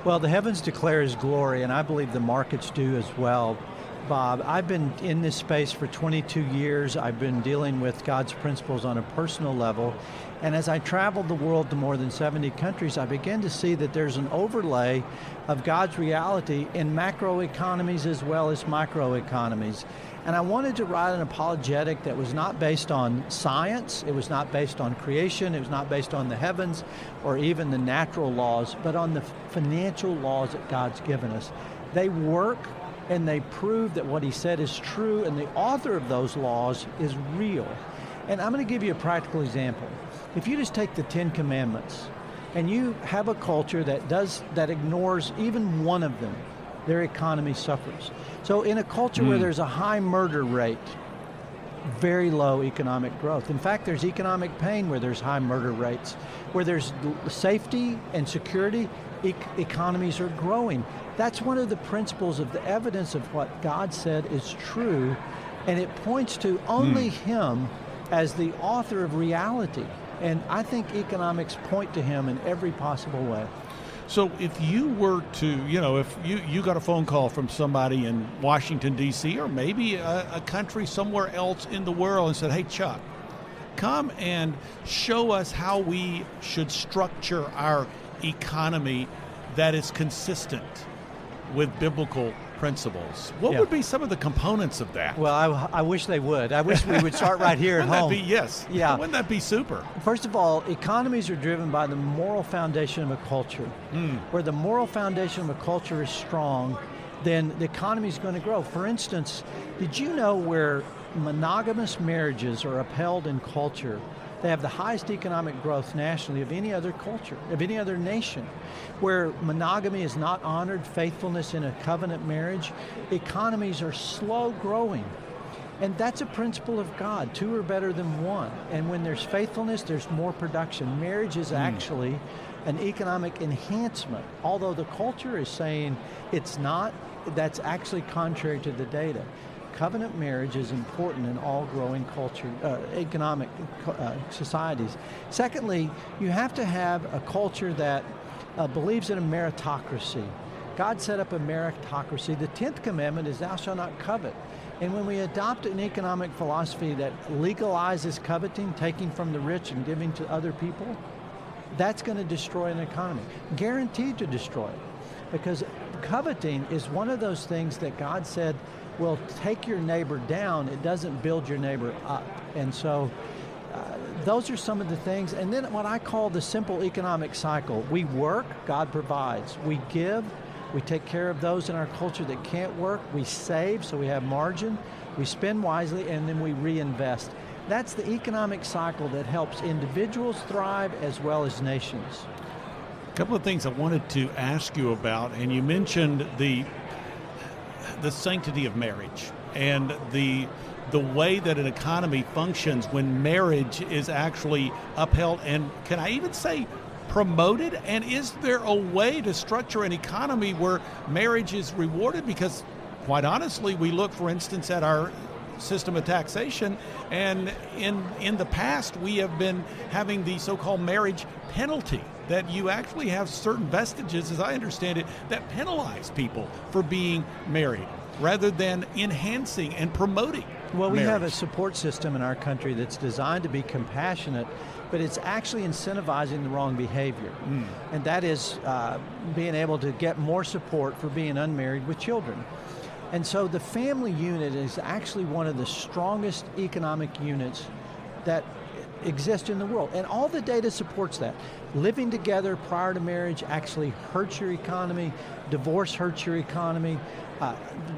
Well, the heavens declare His glory, and I believe the markets do as well. Bob, I've been in this space for 22 years. I've been dealing with God's principles on a personal level. And as I traveled the world to more than 70 countries, I began to see that there's an overlay of God's reality in macroeconomies as well as microeconomies. And I wanted to write an apologetic that was not based on science, it was not based on creation, it was not based on the heavens or even the natural laws, but on the financial laws that God's given us. They work and they prove that what He said is true, and the author of those laws is real. And I'm going to give you a practical example. If you just take the 10 Commandments, and you have a culture that ignores even one of them, their economy suffers. So in a culture where there's a high murder rate, very low economic growth. In fact, there's economic pain where there's high murder rates. Where there's safety and security, economies are growing. That's one of the principles of the evidence of what God said is true, and it points to only Him as the author of reality. And I think economics point to Him in every possible way. So if you were to, if you got a phone call from somebody in Washington, D.C., or maybe a country somewhere else in the world and said, hey, Chuck, come and show us how we should structure our economy that is consistent with biblical principles. What would be some of the components of that? Well, I wish they would. I wish we would start right here at home. Yeah. Wouldn't that be super? First of all, economies are driven by the moral foundation of a culture. Where the moral foundation of a culture is strong, then the economy is going to grow. For instance, did you know where monogamous marriages are upheld in culture, they have the highest economic growth nationally of any other culture, of any other nation? Where monogamy is not honored, faithfulness in a covenant marriage, economies are slow growing. And that's a principle of God. Two are better than one. And when there's faithfulness, there's more production. Marriage is actually an economic enhancement. Although the culture is saying it's not, that's actually contrary to the data. Covenant marriage is important in all growing culture, economic societies. Secondly, you have to have a culture that believes in a meritocracy. God set up a meritocracy. The 10th commandment is thou shalt not covet. And when we adopt an economic philosophy that legalizes coveting, taking from the rich and giving to other people, that's going to destroy an economy. Guaranteed to destroy it. Because coveting is one of those things that God said will take your neighbor down. It doesn't build your neighbor up. And so those are some of the things. And then what I call the simple economic cycle. We work, God provides. We give, we take care of those in our culture that can't work. We save, so we have margin. We spend wisely, and then we reinvest. That's the economic cycle that helps individuals thrive as well as nations. A couple of things I wanted to ask you about, and you mentioned the sanctity of marriage and the way that an economy functions when marriage is actually upheld, and can I even say promoted? And is there a way to structure an economy where marriage is rewarded? Because quite honestly, we look, for instance, at our system of taxation, and in the past we have been having the so-called marriage penalty, that you actually have certain vestiges, as I understand it, that penalize people for being married rather than enhancing and promoting Well, we marriage. have a support system in our country that's designed to be compassionate, but it's actually incentivizing the wrong behavior. And that is being able to get more support for being unmarried with children. And so the family unit is actually one of the strongest economic units that exist in the world. And all the data supports that. Living together prior to marriage actually hurts your economy. Divorce hurts your economy.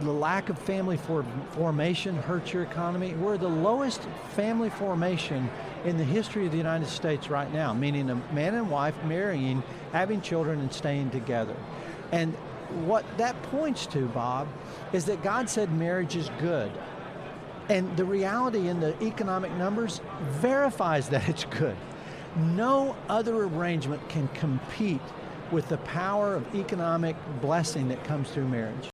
The lack of family formation hurts your economy. We're the lowest family formation in the history of the United States right now, meaning a man and wife marrying, having children, and staying together. And what that points to, Bob, is that God said marriage is good. And the reality in the economic numbers verifies that it's good. No other arrangement can compete with the power of economic blessing that comes through marriage.